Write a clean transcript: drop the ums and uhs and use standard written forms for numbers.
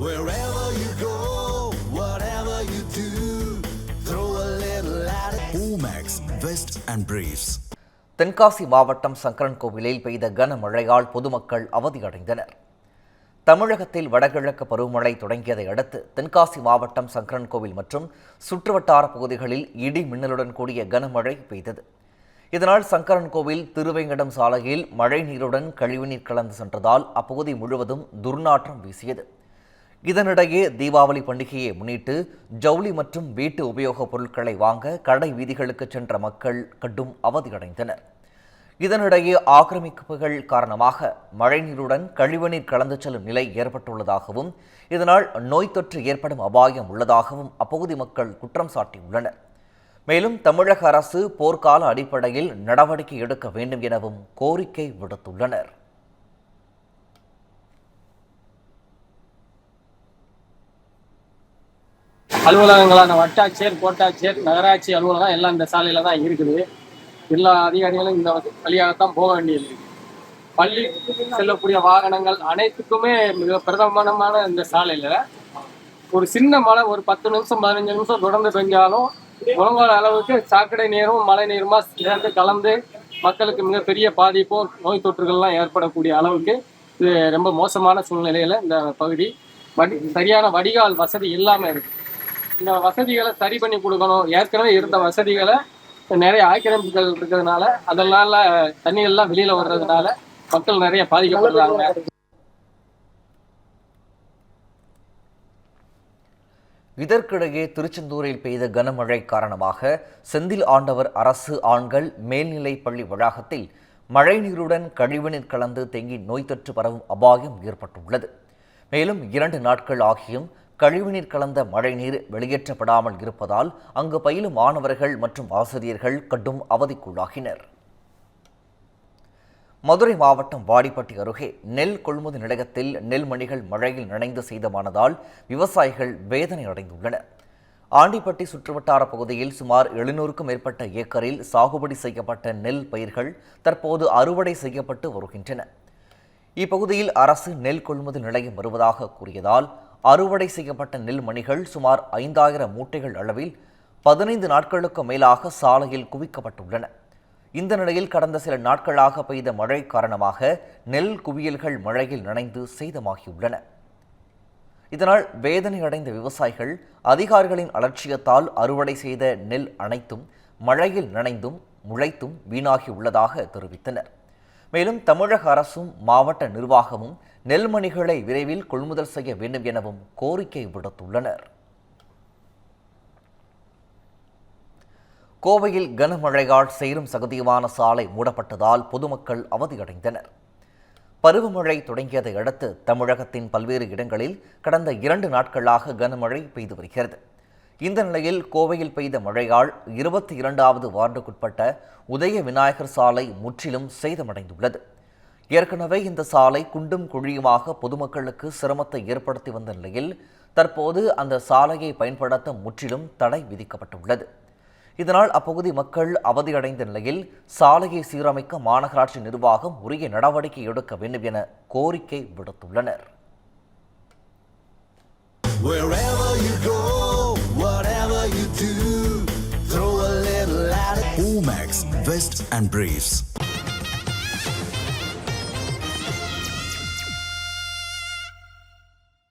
Wherever you go, whatever you do, throw a little at it. Omax, Vest and Briefs. Tenkasi மாவட்டம் சங்கரன்கோவிலில் பெய்த கனமழையால் பொதுமக்கள் அவதியடைந்தனர். தமிழகத்தில் வடகிழக்கு பருவமழை தொடங்கியதை அடுத்து தென்காசி மாவட்டம் சங்கரன்கோவில் மற்றும் சுற்றுவட்டார பகுதிகளில் இடி மின்னலுடன் கூடிய கனமழை பெய்தது. இதனால் சங்கரன்கோவில் திருவேங்கடம் சாலையில் மழை நீருடன் கழிவுநீர் கலந்து சென்றதால் அப்பகுதி முழுவதும் துர்நாற்றம் வீசியது. இதனிடையே தீபாவளி பண்டிகையை முன்னிட்டு ஜவுளி மற்றும் வீட்டு உபயோகப் பொருட்களை வாங்க கடை வீதிகளுக்கு சென்ற மக்கள் கடும் அவதியடைந்தனர். இதனிடையே ஆக்கிரமிப்புகள் காரணமாக மழைநீருடன் கழிவுநீர் கலந்து செல்லும் நிலை ஏற்பட்டுள்ளதாகவும் இதனால் நோய் தொற்று ஏற்படும் அபாயம் உள்ளதாகவும் அப்பகுதி மக்கள் குற்றம் சாட்டியுள்ளனர். மேலும் தமிழக அரசு போர்க்கால அடிப்படையில் நடவடிக்கை எடுக்க வேண்டும் எனவும் கோரிக்கை விடுத்துள்ளனர். அலுவலகங்களான வட்டாட்சியர், கோட்டாட்சியர், நகராட்சி அலுவலகம் எல்லாம் இந்த சாலையில தான் இருக்குது. எல்லா அதிகாரிகளும் இந்த வழியாகத்தான் போக வேண்டியது. பள்ளி செல்லக்கூடிய வாகனங்கள் அனைத்துக்குமே மிக பிரதானமான இந்த சாலையில ஒரு சின்ன மழை ஒரு 10 நிமிஷம் 15 நிமிஷம் தொடர்ந்து பெஞ்சாலும் முழங்கால அளவுக்கு சாக்கடை நீரும் மழை நீருமா சேர்ந்து கலந்து மக்களுக்கு மிகப்பெரிய பாதிப்பும் நோய் தொற்றுகள்லாம் ஏற்படக்கூடிய அளவுக்கு இது ரொம்ப மோசமான சூழ்நிலையில இந்த பகுதி சரியான வடிகால் வசதி இல்லாம இருக்கு. இந்த வசதிகளை சரி பண்ணி கொடுக்கணும். ஏற்கனவே இருந்த வசதிகளை நிறைய ஆக்கிரமிப்புகள் இருக்கிறதுனால அதனால தண்ணிகள்லாம் வெளியில வர்றதுனால மக்கள் நிறைய பாதிக்கப்படுறாங்க. இதற்கிடையே திருச்செந்தூரில் பெய்த கனமழை காரணமாக செந்தில் ஆண்டவர் அரசு ஆண்கள் மேல்நிலைப் பள்ளி வளாகத்தில் மழைநீருடன் கழிவுநீர் கலந்து தேங்கி நோய் தொற்று பரவும் அபாயம் ஏற்பட்டுள்ளது. மேலும் 2 நாட்கள் ஆகியும் கழிவுநீர் கலந்த மழைநீர் வெளியேற்றப்படாமல் இருப்பதால் அங்கு பயிலும் மாணவர்கள் மற்றும் ஆசிரியர்கள் கடும் அவதிக்குள்ளாகினர். மதுரை மாவட்டம் வாடிப்பட்டி அருகே நெல் கொள்முதல் நிலையத்தில் நெல்மணிகள் மழையில் நனைந்து சேதமானதால் விவசாயிகள் வேதனை அடைந்துள்ளனர். ஆண்டிப்பட்டி சுற்றுவட்டார பகுதியில் சுமார் 700க்கும் மேற்பட்ட ஏக்கரில் சாகுபடி செய்யப்பட்ட நெல் பயிர்கள் தற்போது அறுவடை செய்யப்பட்டு வருகின்றன. இப்பகுதியில் அரசு நெல் கொள்முதல் நிலையம் வருவதாக கூறியதால் அறுவடை செய்யப்பட்ட நெல் மணிகள் சுமார் 5000 மூட்டைகள் அளவில் 15 நாட்களுக்கு மேலாக சாலையில் குவிக்கப்பட்டுள்ளன. இந்த நிலையில் கடந்த சில நாட்களாக பெய்த மழை காரணமாக நெல் குவியல்கள் மழையில் நனைந்து சேதமாகியுள்ளன. இதனால் வேதனை அடைந்த விவசாயிகள் அதிகாரிகளின் அலட்சியத்தால் அறுவடை செய்த நெல் அனைத்தும் மழையில் நனைந்தும் முளைத்தும் வீணாகி உள்ளதாக தெரிவித்தனர். மேலும் தமிழக அரசும் மாவட்ட நிர்வாகமும் நெல்மணிகளை விரைவில் கொள்முதல் செய்ய வேண்டும் எனவும் கோரிக்கை விடுத்துள்ளனர். கோவையில் கனமழையால் சேரும் சகதியுமான சாலை மூடப்பட்டதால் பொதுமக்கள் அவதியடைந்தனர். பருவமழை தொடங்கியதை அடுத்து தமிழகத்தின் பல்வேறு இடங்களில் கடந்த 2 நாட்களாக கனமழை பெய்து வருகிறது. இந்த நிலையில் கோவையில் பெய்த மழையால் 22வது வார்டுக்குட்பட்ட உதய விநாயகர் சாலை முற்றிலும் சேதமடைந்துள்ளது. ஏற்கனவே இந்த சாலை குண்டும் குழியுமாக பொதுமக்களுக்கு சிரமத்தை ஏற்படுத்தி வந்த நிலையில் தற்போது அந்த சாலையை பயன்படுத்த முற்றிலும் தடை விதிக்கப்பட்டுள்ளது. இதனால் அப்பகுதி மக்கள் அவதியடைந்த நிலையில் சாலையை சீரமைக்க மாநகராட்சி நிர்வாகம் உரிய நடவடிக்கை எடுக்க வேண்டும் என கோரிக்கை விடுத்துள்ளனர். Omax, Vest and Briefs.